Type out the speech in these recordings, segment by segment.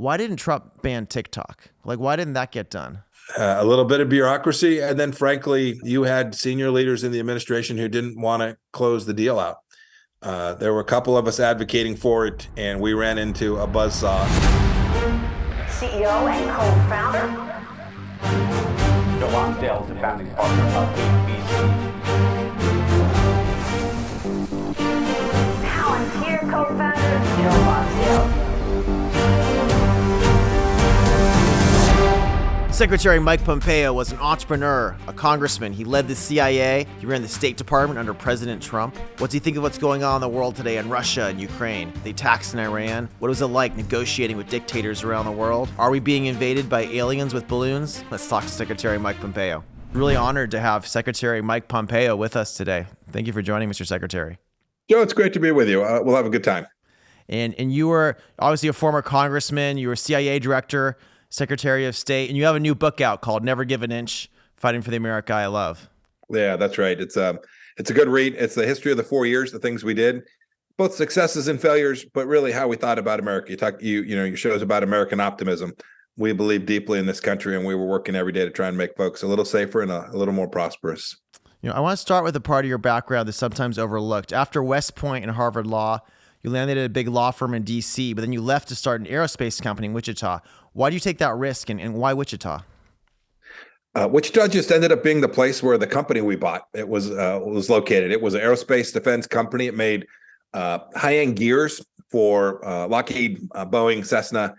Why didn't Trump ban TikTok? Like, why didn't that get done? A little bit of bureaucracy. And then, frankly, you had senior leaders in the administration who didn't want to close the deal out. There were a couple of us advocating for it, and we ran into a buzzsaw. CEO and co-founder. Joe Lonsdale is the founding partner of ABC. Palantir co-founder Joe Lonsdale. Secretary Mike Pompeo was an entrepreneur, a congressman. He led the CIA. He ran the State Department under President Trump. What's he think of what's going on in the world today in Russia and Ukraine? The attacks in Iran? What was it like negotiating with dictators around the world? Are we being invaded by aliens with balloons? Let's talk to Secretary Mike Pompeo. Really honored to have Secretary Mike Pompeo with us today. Thank you for joining, Mr. Secretary. Joe, it's great to be with you. We'll have a good time. And you were obviously a former congressman. You were CIA director, Secretary of State, and you have a new book out called Never Give an Inch, Fighting for the America I Love. Yeah, that's right. It's a good read. It's the history of the 4 years, the things we did, both successes and failures, but really how we thought about America. Your show's about American optimism. We believe deeply in this country, and we were working every day to try and make folks a little safer and a little more prosperous. I want to start with a part of your background that's sometimes overlooked. After West Point and Harvard Law, you landed at a big law firm in D.C., but then you left to start an aerospace company in Wichita. Why do you take that risk, and why Wichita? Wichita just ended up being the place where the company we bought was located. It was an aerospace defense company. It made high-end gears for Lockheed, Boeing, Cessna,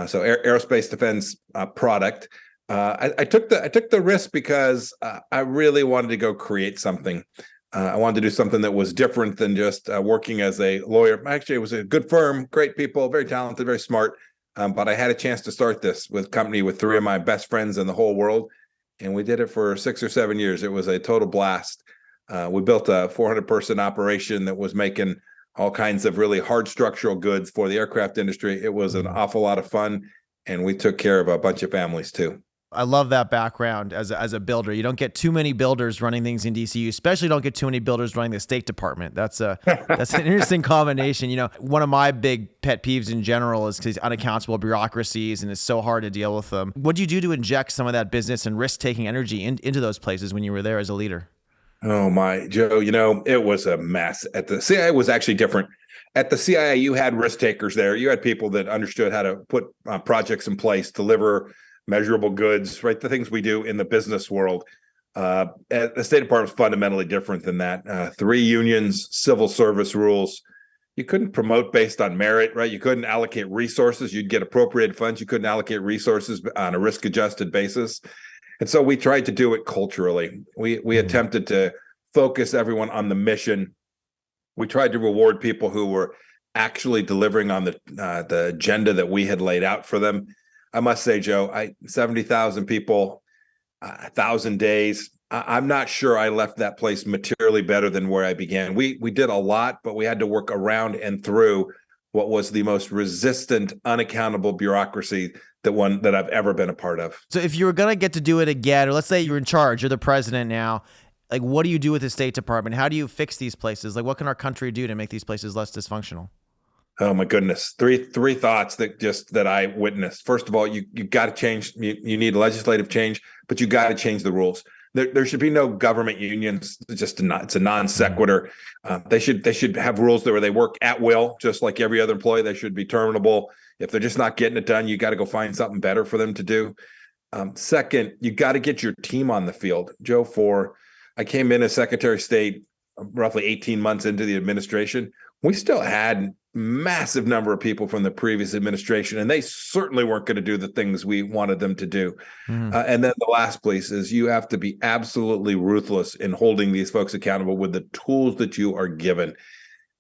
so aerospace defense product. I took the risk because I really wanted to go create something. I wanted to do something that was different than just working as a lawyer. Actually, it was a good firm, great people, very talented, very smart. But I had a chance to start this company with three of my best friends in the whole world. And we did it for 6 or 7 years. It was a total blast. We built a 400-person operation that was making all kinds of really hard structural goods for the aircraft industry. It was an awful lot of fun. And we took care of a bunch of families, too. I love that background as a builder. You don't get too many builders running things in DC. You especially don't get too many builders running the State Department. That's an interesting combination. One of my big pet peeves in general is these unaccountable bureaucracies, and it's so hard to deal with them. What did you do to inject some of that business and risk-taking energy into those places when you were there as a leader? Oh my, Joe, it was a mess. At the CIA was actually different. At the CIA, you had risk takers there. You had people that understood how to put projects in place, deliver measurable goods, right? The things we do in the business world. The State Department was fundamentally different than that. 3 unions, civil service rules. You couldn't promote based on merit, right? You couldn't allocate resources. You'd get appropriated funds. You couldn't allocate resources on a risk-adjusted basis. And so we tried to do it culturally. We attempted to focus everyone on the mission. We tried to reward people who were actually delivering on the agenda that we had laid out for them. I must say, Joe, 70,000 people, 1,000 days. I'm not sure I left that place materially better than where I began. We did a lot, but we had to work around and through what was the most resistant, unaccountable bureaucracy that I've ever been a part of. So if you were going to get to do it again, or let's say you're in charge, you're the president now, like what do you do with the State Department? How do you fix these places? Like what can our country do to make these places less dysfunctional? Oh my goodness. Three thoughts that I witnessed. First of all, you got to change. You need legislative change, but you got to change the rules. There should be no government unions. It's a non sequitur. They should have rules where they work at will, just like every other employee. They should be terminable. If they're just not getting it done, you got to go find something better for them to do. Second, you got to get your team on the field. Joe, I came in as Secretary of State roughly 18 months into the administration. We still had massive number of people from the previous administration, and they certainly weren't going to do the things we wanted them to do. And then the last place is you have to be absolutely ruthless in holding these folks accountable with the tools that you are given.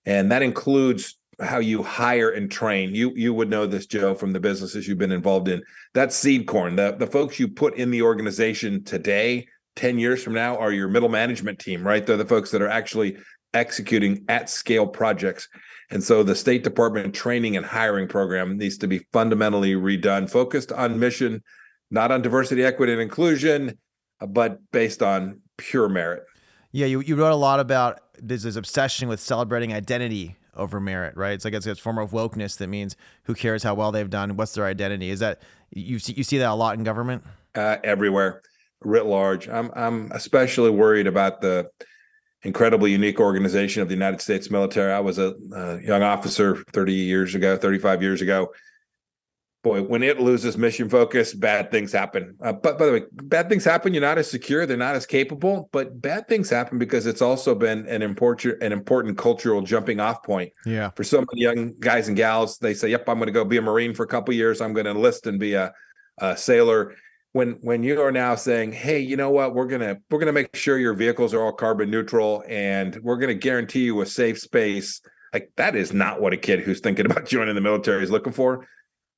And that includes how you hire and train. You would know this, Joe, from the businesses you've been involved in. That's seed corn. The folks you put in the organization today, 10 years from now, are your middle management team, right? They're the folks that are actually executing at scale projects. And so the State Department training and hiring program needs to be fundamentally redone, focused on mission, not on diversity, equity, and inclusion, but based on pure merit. Yeah, you wrote a lot about this obsession with celebrating identity over merit, right? It's like it's a form of wokeness that means who cares how well they've done, what's their identity? Is that you see that a lot in government? Everywhere, writ large. I'm especially worried about the incredibly unique organization of the United States military. I was a young officer 35 years ago. Boy, when it loses mission focus, bad things happen. But by the way, bad things happen. You're not as secure. They're not as capable. But bad things happen because it's also been an important cultural jumping off point. Yeah. For so many young guys and gals, they say, "Yep, I'm going to go be a Marine for a couple of years. I'm going to enlist and be a sailor." When you are now saying, "Hey, you know what? We're gonna make sure your vehicles are all carbon neutral, and we're going to guarantee you a safe space," like that is not what a kid who's thinking about joining the military is looking for.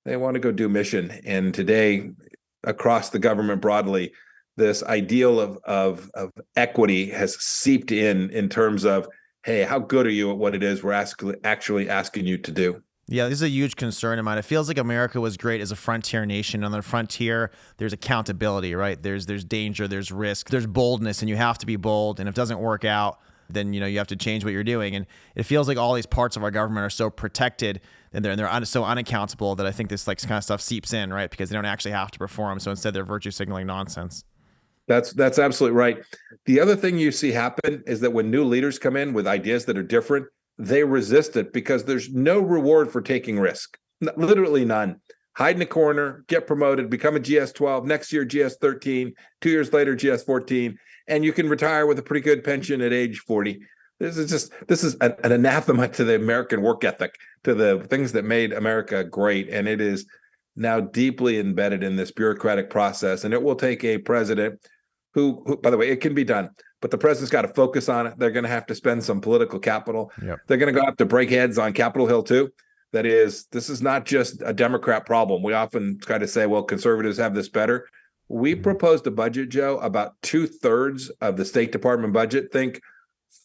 They want to go do mission. And today, across the government broadly, this ideal of equity has seeped in terms of, hey, how good are you at what it is we're actually asking you to do? Yeah, this is a huge concern of mine. It feels like America was great as a frontier nation. On the frontier, there's accountability, right? There's danger, there's risk, there's boldness, and you have to be bold. And if it doesn't work out, then you have to change what you're doing. And it feels like all these parts of our government are so protected and they're so unaccountable that I think this kind of stuff seeps in, right? Because they don't actually have to perform. So instead, they're virtue signaling nonsense. That's absolutely right. The other thing you see happen is that when new leaders come in with ideas that are different, they resist it because there's no reward for taking risk. Literally none. Hide in a corner, get promoted, become a GS-12, next year GS-13, 2 years later GS-14, and you can retire with a pretty good pension at age 40. This is an anathema to the American work ethic, to the things that made America great, and it is now deeply embedded in this bureaucratic process. And it will take a president who, by the way, it can be done, but the president's got to focus on it. They're going to have to spend some political capital. Yep. They're going to go have to break heads on Capitol Hill too. This is not just a Democrat problem. We often try to say, well, conservatives have this better. We proposed a budget, Joe, about 2/3 of the State Department budget. Think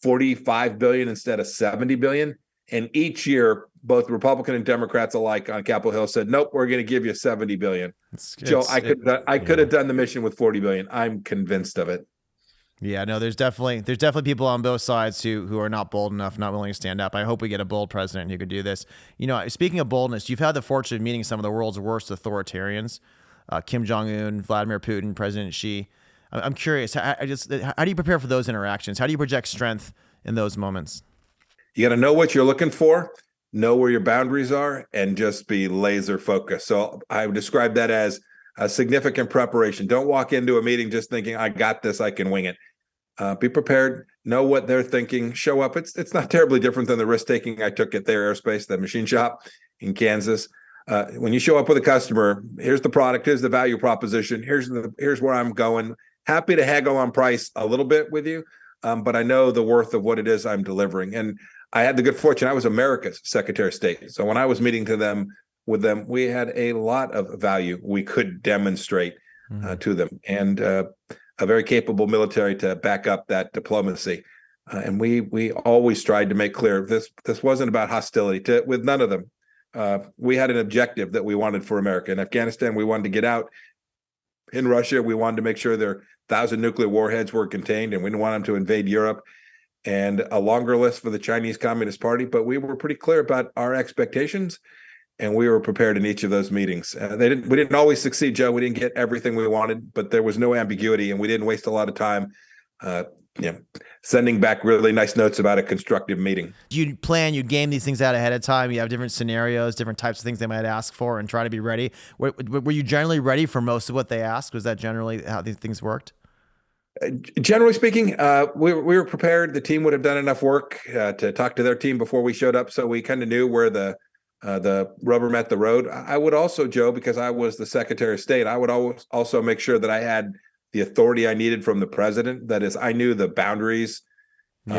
$45 billion instead of $70 billion. And each year, both Republican and Democrats alike on Capitol Hill said, "Nope, we're going to give you $70 billion." Joe, I could have done the mission with $40 billion. I'm convinced of it. Yeah, no, there's definitely people on both sides who are not bold enough, not willing to stand up. I hope we get a bold president who could do this. Speaking of boldness, you've had the fortune of meeting some of the world's worst authoritarians, Kim Jong-un, Vladimir Putin, President Xi. I'm curious, how do you prepare for those interactions? How do you project strength in those moments? You got to know what you're looking for, know where your boundaries are, and just be laser focused. So I would describe that as a significant preparation. Don't walk into a meeting just thinking, "I got this, I can wing it." Be prepared, know what they're thinking, show up. It's not terribly different than the risk taking I took at their aerospace, the machine shop in Kansas. When you show up with a customer, here's the product, here's the value proposition, here's where I'm going. Happy to haggle on price a little bit with you, but I know the worth of what it is I'm delivering. And I had the good fortune, I was America's Secretary of State. So when I was meeting with them, we had a lot of value we could demonstrate to them, and a very capable military to back up that diplomacy. And we always tried to make clear this wasn't about hostility with none of them. We had an objective that we wanted for America. In Afghanistan, we wanted to get out. In Russia, we wanted to make sure their 1,000 nuclear warheads were contained, and we didn't want them to invade Europe. And a longer list for the Chinese Communist Party, but we were pretty clear about our expectations, and we were prepared in each of those meetings. We didn't always succeed, Joe. We didn't get everything we wanted, but there was no ambiguity, and we didn't waste a lot of time sending back really nice notes about a constructive meeting. You game these things out ahead of time. You have different scenarios, different types of things they might ask for, and try to be ready. Were you generally ready for most of what they asked? Was that generally how these things worked? Generally speaking, we were prepared. The team would have done enough work to talk to their team before we showed up, so we kind of knew where the rubber met the road. I would also, Joe, because I was the Secretary of State, I would always also make sure that I had the authority I needed from the president. That is, I knew the boundaries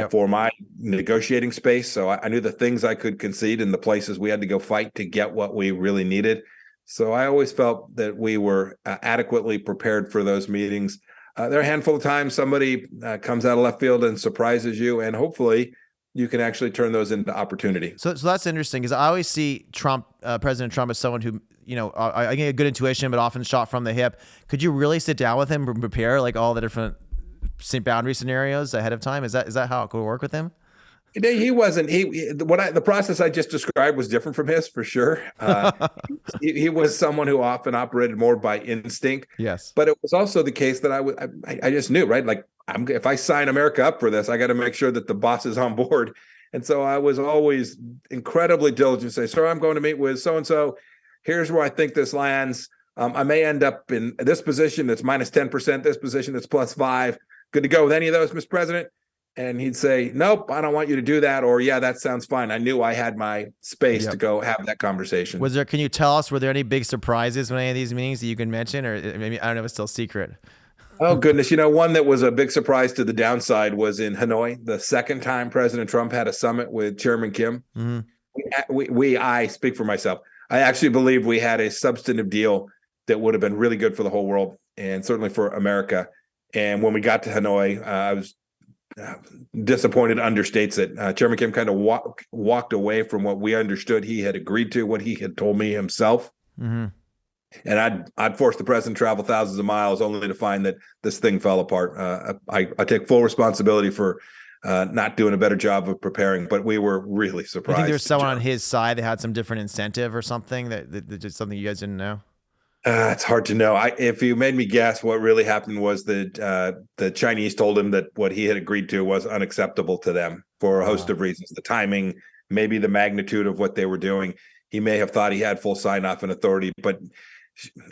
for my negotiating space. So I knew the things I could concede and the places we had to go fight to get what we really needed. So I always felt that we were adequately prepared for those meetings. There are a handful of times somebody comes out of left field and surprises you, and hopefully you can actually turn those into opportunity. So that's interesting, because I always see President Trump as someone who, I get a good intuition, but often shot from the hip. Could you really sit down with him and prepare like all the different boundary scenarios ahead of time? Is that how it could work with him? He wasn't. The process I just described was different from his for sure. He was someone who often operated more by instinct. Yes. But it was also the case that I just knew, right? Like if I sign America up for this, I got to make sure that the boss is on board. And so I was always incredibly diligent. Say, sir, I'm going to meet with so and so. Here's where I think this lands. I may end up in this position that's minus 10%. This position that's plus 5. Good to go with any of those, Mr. President? And he'd say, nope, I don't want you to do that. Or, yeah, that sounds fine. I knew I had my space to go have that conversation. Can you tell us, were there any big surprises in any of these meetings that you can mention? Or maybe, I don't know if it's still secret. Oh, goodness. One that was a big surprise to the downside was in Hanoi. The second time President Trump had a summit with Chairman Kim. Mm-hmm. I speak for myself. I actually believe we had a substantive deal that would have been really good for the whole world and certainly for America. And when we got to Hanoi, I was disappointed understates it. Chairman Kim kind of walked away from what we understood he had agreed to, what he had told me himself. Mm-hmm. And I'd forced the president to travel thousands of miles only to find that this thing fell apart. I take full responsibility for not doing a better job of preparing, but we were really surprised. I think there's someone on his side that had some different incentive or something that just something you guys didn't know. It's hard to know. If you made me guess, what really happened was that the Chinese told him that what he had agreed to was unacceptable to them for a host of reasons. The timing, maybe the magnitude of what they were doing. He may have thought he had full sign-off and authority, but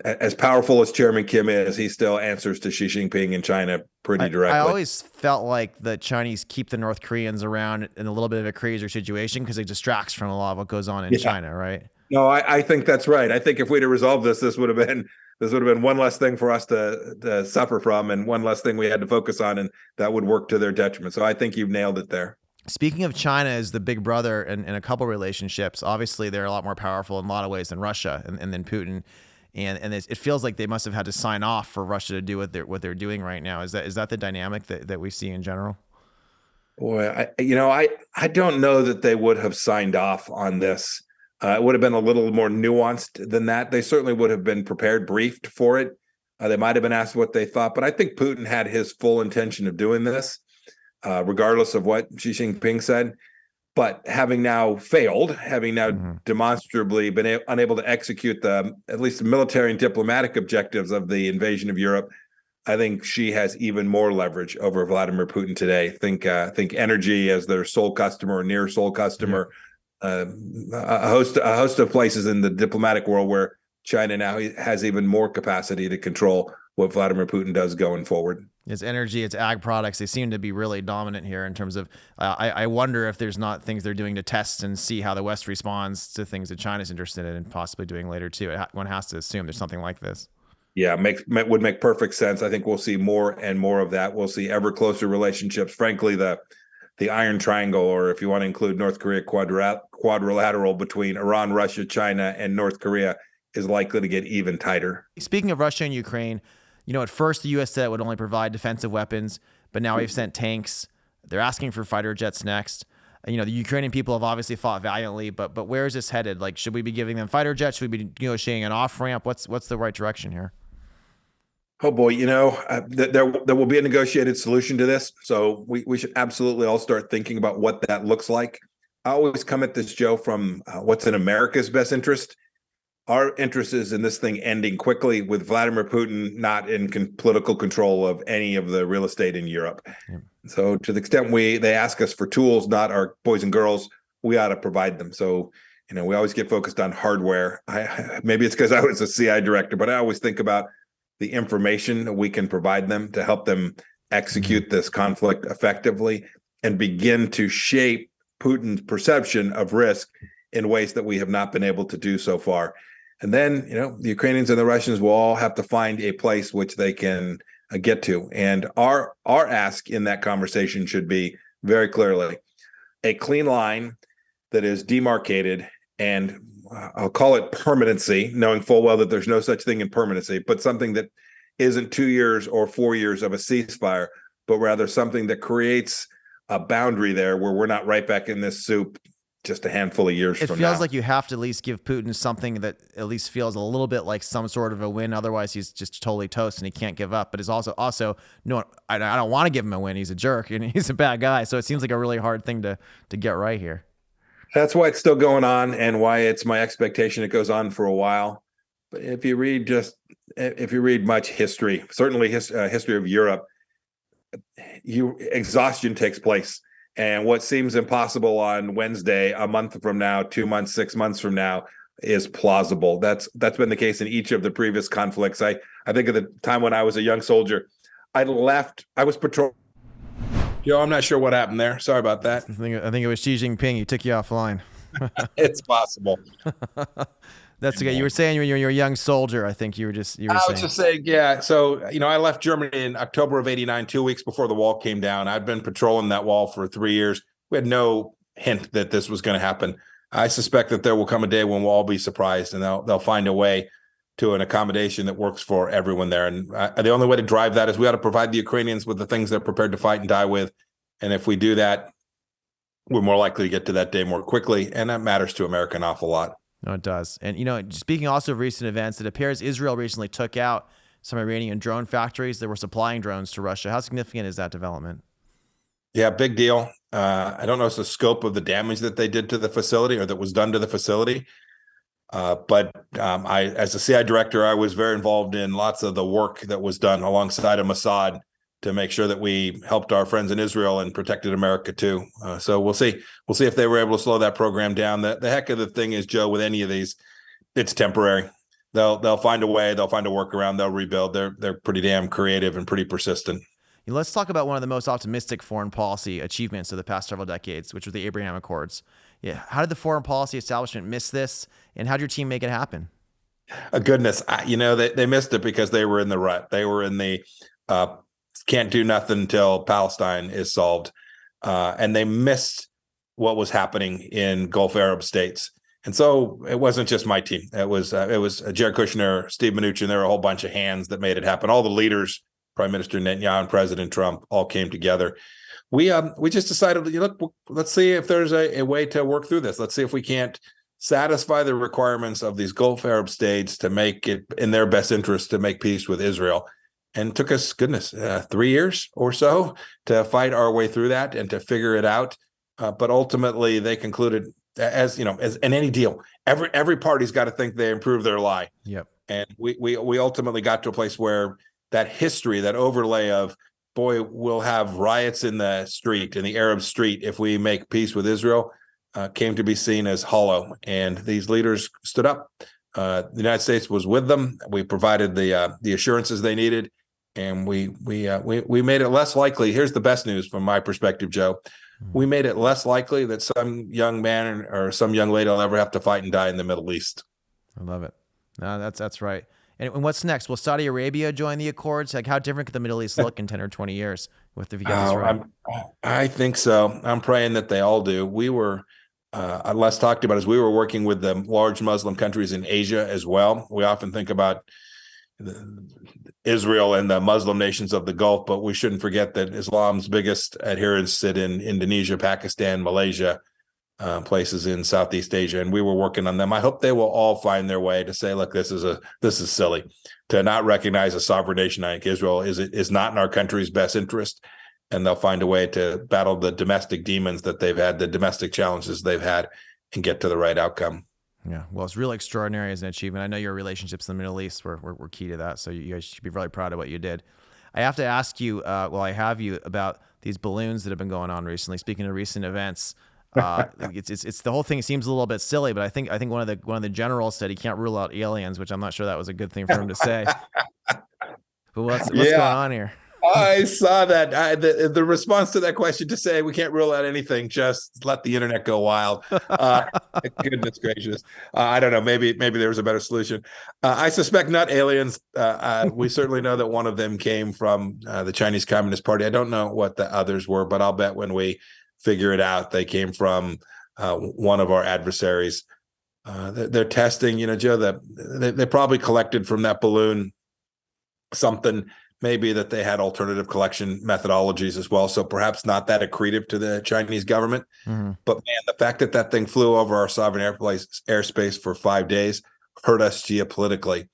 as powerful as Chairman Kim is, he still answers to Xi Jinping in China pretty directly. I always felt like the Chinese keep the North Koreans around in a little bit of a crazier situation because it distracts from a lot of what goes on in China, right? No, I think that's right. I think if we'd have resolved this would have been one less thing for us to suffer from and one less thing we had to focus on, and that would work to their detriment. So I think you've nailed it there. Speaking of China as the big brother in a couple relationships, obviously they're a lot more powerful in a lot of ways than Russia and then Putin. And it feels like they must have had to sign off for Russia to do what they're doing right now. Is that the dynamic that we see in general? Boy, I don't know that they would have signed off on this. It would have been a little more nuanced than that. They certainly would have been prepared, briefed for it. They might have been asked what they thought, but I think Putin had his full intention of doing this, regardless of what Xi Jinping said. But having now failed, having now demonstrably been unable to execute at least the military and diplomatic objectives of the invasion of Europe, I think Xi has even more leverage over Vladimir Putin today. Think energy as their sole customer or near sole customer. A host of places in the diplomatic world where China now has even more capacity to control what Vladimir Putin does going forward. It's energy, it's ag products. They seem to be really dominant here in terms of, I wonder if there's not things they're doing to test and see how the West responds to things that China's interested in and possibly doing later too. One has to assume there's something like this. Yeah, would make perfect sense. I think we'll see more and more of that. We'll see ever closer relationships. Frankly, the Iron Triangle, or if you want to include North Korea, quadrilateral between Iran, Russia, China, and North Korea is likely to get even tighter. Speaking of Russia and Ukraine, at first the U.S. said it would only provide defensive weapons, but now we've sent tanks. They're asking for fighter jets next. The Ukrainian people have obviously fought valiantly, but where is this headed? Like, should we be giving them fighter jets? Should we be negotiating an off-ramp? What's the right direction here? Oh boy, there will be a negotiated solution to this. So we should absolutely all start thinking about what that looks like. I always come at this, Joe, from what's in America's best interest. Our interest is in this thing ending quickly, with Vladimir Putin not in political control of any of the real estate in Europe. Yeah. So to the extent they ask us for tools, not our boys and girls, we ought to provide them. So, we always get focused on hardware. Maybe it's because I was a CI director, but I always think about the information that we can provide them to help them execute this conflict effectively and begin to shape Putin's perception of risk in ways that we have not been able to do so far. And then, the Ukrainians and the Russians will all have to find a place which they can get to. And our ask in that conversation should be very clearly a clean line that is demarcated, and I'll call it permanency, knowing full well that there's no such thing in permanency, but something that isn't 2 years or 4 years of a ceasefire, but rather something that creates a boundary there where we're not right back in this soup just a handful of years It from feels now. like you have to at least give Putin something that at least feels a little bit like some sort of a win. Otherwise, he's just totally toast and he can't give up. But it's also no, I don't want to give him a win. He's a jerk and he's a bad guy. So it seems like a really hard thing to get right here. That's why it's still going on, and why it's my expectation it goes on for a while. But if you read much history, certainly history of Europe, exhaustion takes place. And what seems impossible on Wednesday, a month from now, 2 months, 6 months from now, is plausible. That's been the case in each of the previous conflicts. I think of the time when I was a young soldier. I was patrolling. Joe, I'm not sure what happened there. Sorry about that. I think it was Xi Jinping. He took you offline. It's possible. That's okay. You were saying when you were a young soldier. I think you were saying. I was just saying, yeah. So, I left Germany in October of '89, 2 weeks before the wall came down. I'd been patrolling that wall for 3 years. We had no hint that this was going to happen. I suspect that there will come a day when we'll all be surprised, and they'll find a way to an accommodation that works for everyone there. And the only way to drive that is we ought to provide the Ukrainians with the things they're prepared to fight and die with. And if we do that, we're more likely to get to that day more quickly. And that matters to America an awful lot. No, it does. And, speaking also of recent events, it appears Israel recently took out some Iranian drone factories that were supplying drones to Russia. How significant is that development? Yeah, big deal. I don't know the scope of the damage that they did to the facility or that was done to the facility. But as a CI director, I was very involved in lots of the work that was done alongside of Mossad to make sure that we helped our friends in Israel and protected America too. So we'll see. We'll see if they were able to slow that program down. The heck of the thing is, Joe, with any of these, it's temporary. They'll find a way. They'll find a workaround. They'll rebuild. They're pretty damn creative and pretty persistent. Let's talk about one of the most optimistic foreign policy achievements of the past several decades, which was the Abraham Accords. Yeah, how did the foreign policy establishment miss this, and how did your team make it happen? Goodness, they missed it because they were in the rut. They were in the can't do nothing until Palestine is solved. And they missed what was happening in Gulf Arab states. And so it wasn't just my team. It was Jared Kushner, Steve Mnuchin. There were a whole bunch of hands that made it happen. All the leaders, Prime Minister Netanyahu and President Trump, all came together. We just decided, look, let's see if there's a way to work through this. Let's see if we can't satisfy the requirements of these Gulf Arab states to make it in their best interest to make peace with Israel. And it took us, 3 years or so to fight our way through that and to figure it out. But ultimately, they concluded, as in any deal, every party's got to think they improved their lie. Yep. And we ultimately got to a place where that history, that overlay of, boy, we'll have riots in the Arab street if we make peace with Israel, came to be seen as hollow. And these leaders stood up. The United States was with them. We provided the assurances they needed. And we made it less likely. Here's the best news from my perspective, Joe. We made it less likely that some young man or some young lady will ever have to fight and die in the Middle East. I love it. No, that's right. And what's next? Will Saudi Arabia join the Accords? Like, how different could the Middle East look in 10 or 20 years if you get this right? I think so. I'm praying that they all do. We were, less talked about, as we were working with the large Muslim countries in Asia as well. We often think about Israel and the Muslim nations of the Gulf, but we shouldn't forget that Islam's biggest adherents sit in Indonesia, Pakistan, Malaysia, places in Southeast Asia, and we were working on them. I hope they will all find their way to say, look, this is silly to not recognize a sovereign nation. I think Israel is not in our country's best interest, and they'll find a way to battle the domestic demons that they've had, the domestic challenges they've had, and get to the right outcome. Yeah, well, it's really extraordinary as an achievement. I know your relationships in the Middle East were key to that, so you guys should be really proud of what you did. I have to ask you, while I have you, about these balloons that have been going on recently. Speaking of recent events, it's the whole thing seems a little bit silly, but I think one of the generals said he can't rule out aliens, which I'm not sure that was a good thing for him to say. But what's going on here? I saw that. The response to that question to say we can't rule out anything, just let the internet go wild. Goodness gracious. I don't know. Maybe there was a better solution. I suspect not aliens. We certainly know that one of them came from the Chinese Communist Party. I don't know what the others were, but I'll bet when we figure it out, they came from one of our adversaries. They're testing, Joe, they probably collected from that balloon something maybe that they had alternative collection methodologies as well. So perhaps not that accretive to the Chinese government. Mm-hmm. But man, the fact that that thing flew over our sovereign airspace for 5 days hurt us geopolitically.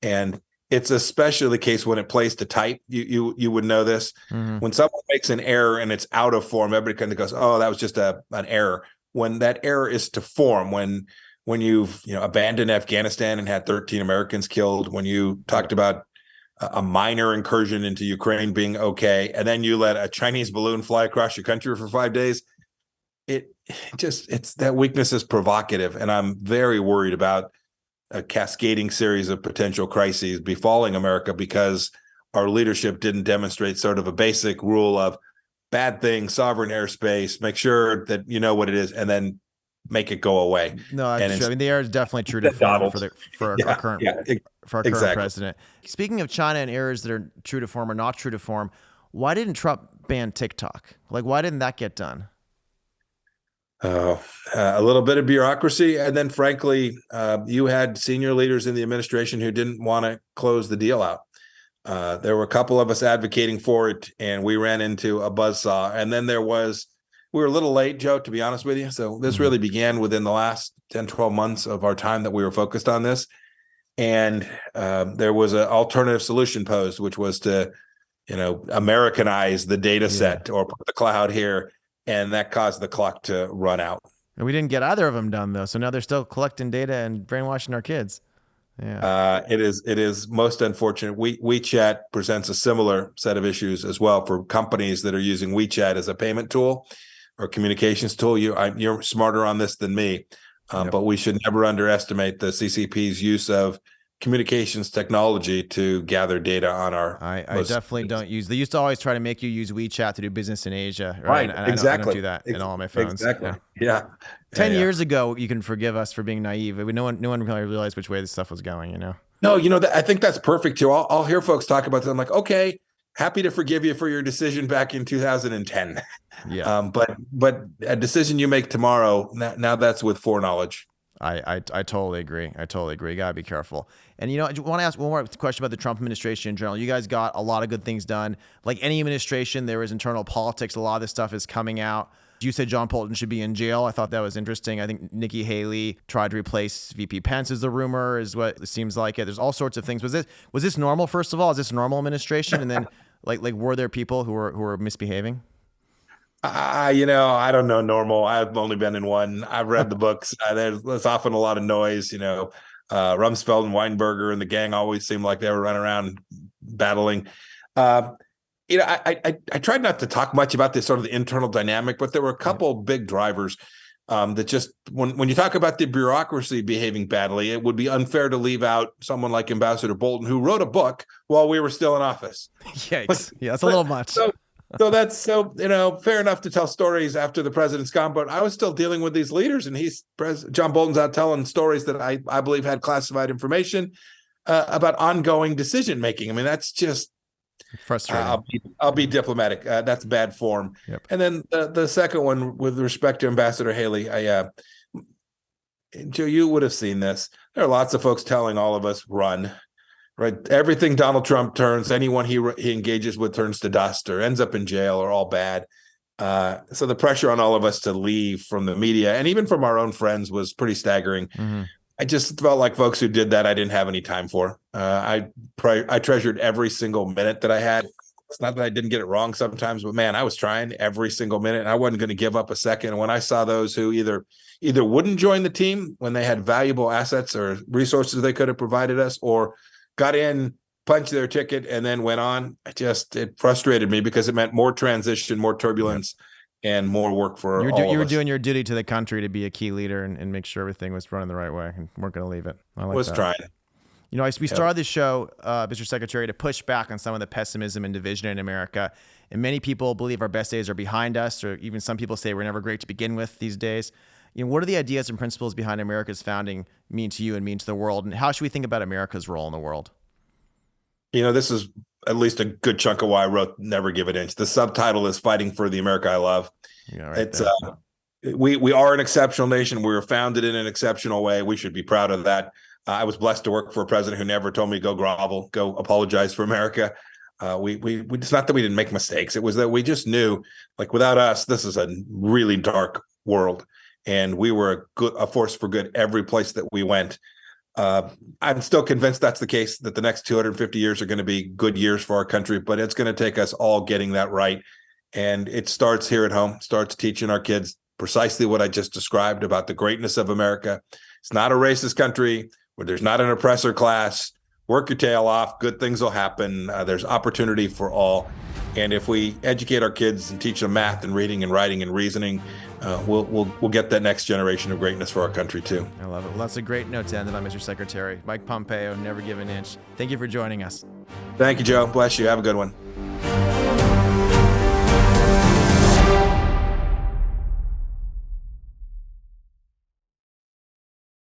And it's especially the case when it plays to type. You would know this. Mm-hmm. When someone makes an error and it's out of form, everybody kind of goes, "Oh, that was just an error." When that error is to form, when you've abandoned Afghanistan and had 13 Americans killed, when you talked about a minor incursion into Ukraine being okay, and then you let a Chinese balloon fly across your country for 5 days, it's that weakness is provocative, and I'm very worried about a cascading series of potential crises befalling America because our leadership didn't demonstrate sort of a basic rule of bad thing, sovereign airspace, make sure that you know what it is, and then make it go away. No, that's true. I mean, the air is definitely true to form for our current president. Speaking of China and errors that are true to form or not true to form, why didn't Trump ban TikTok? Like, why didn't that get done? A little bit of bureaucracy. And then, frankly, you had senior leaders in the administration who didn't want to close the deal out. There were a couple of us advocating for it, and we ran into a buzzsaw. And then we were a little late, Joe, to be honest with you. So this really began within the last 10, 12 months of our time that we were focused on this. And there was an alternative solution posed, which was to, Americanize the data set or put the cloud here. And that caused the clock to run out. And we didn't get either of them done, though. So now they're still collecting data and brainwashing our kids. Yeah, it is most unfortunate. WeChat presents a similar set of issues as well for companies that are using WeChat as a payment tool or communications tool. You're smarter on this than me, but we should never underestimate the CCP's use of communications technology to gather data on our. I definitely don't use. They used to always try to make you use WeChat to do business in Asia, right? And exactly. I don't do that in all my phones. Exactly. Yeah. 10 years ago, you can forgive us for being naive. No one really realized which way this stuff was going. No, I think that's perfect too. I'll hear folks talk about that. I'm like, okay, happy to forgive you for your decision back in 2010. Yeah. But a decision you make tomorrow, now that's with foreknowledge. I totally agree. You gotta be careful. And I want to ask one more question about the Trump administration in general. You guys got a lot of good things done. Like any administration, there is internal politics. A lot of this stuff is coming out. You said John Bolton should be in jail. I thought that was interesting. I think Nikki Haley tried to replace VP Pence, is the rumor, is what it seems like. There's all sorts of things. Was this normal? First of all, is this a normal administration? And then like were there people who were misbehaving? I don't know normal. I've only been in one. I've read the books. There's often a lot of noise. Rumsfeld and Weinberger and the gang always seemed like they were running around battling. I tried not to talk much about this sort of the internal dynamic, but there were a couple big drivers that just when you talk about the bureaucracy behaving badly, it would be unfair to leave out someone like Ambassador Bolton, who wrote a book while we were still in office. Yikes! Yeah, that's a little much. So that's fair enough to tell stories after the president's gone, but I was still dealing with these leaders, and John Bolton's out telling stories that I believe had classified information about ongoing decision making. I mean, that's just frustrating. I'll be diplomatic. That's bad form. Yep. And then the second one, with respect to Ambassador Haley, Joe, you would have seen this. There are lots of folks telling all of us run. Right, everything Donald Trump turns, anyone he engages with turns to dust or ends up in jail or all bad. So the pressure on all of us to leave from the media and even from our own friends was pretty staggering. Mm-hmm. I just felt like folks who did that I didn't have any time for. I treasured every single minute that I had. It's not that I didn't get it wrong sometimes, but man, I was trying every single minute. And I wasn't going to give up a second. And when I saw those who either wouldn't join the team when they had valuable assets or resources they could have provided us, or got in, punched their ticket, and then went on, it frustrated me because it meant more transition, more turbulence, and more work for all of us. You were doing your duty to the country to be a key leader and make sure everything was running the right way, and weren't going to leave it. I like that. Trying. We started the show, Mr. Secretary, to push back on some of the pessimism and division in America. And many people believe our best days are behind us, or even some people say we're never great to begin with these days. What are the ideas and principles behind America's founding mean to you and mean to the world? And how should we think about America's role in the world? This is at least a good chunk of why I wrote Never Give an Inch. The subtitle is Fighting for the America I Love. Yeah, right. It's we are an exceptional nation. We were founded in an exceptional way. We should be proud of that. I was blessed to work for a president who never told me go grovel, go apologize for America. It's not that we didn't make mistakes. It was that we just knew, like, without us, this is a really dark world, and we were a force for good every place that we went. I'm still convinced that's the case, that the next 250 years are going to be good years for our country, but it's going to take us all getting that right. And it starts here at home, starts teaching our kids precisely what I just described about the greatness of America. It's not a racist country where there's not an oppressor class. Work your tail off. Good things will happen. There's opportunity for all. And if we educate our kids and teach them math and reading and writing and reasoning, we'll get that next generation of greatness for our country too. I love it. Well, that's a great note to end it on, Mr. Secretary. Mike Pompeo, never give an inch. Thank you for joining us. Thank you, Joe. Bless you. Have a good one.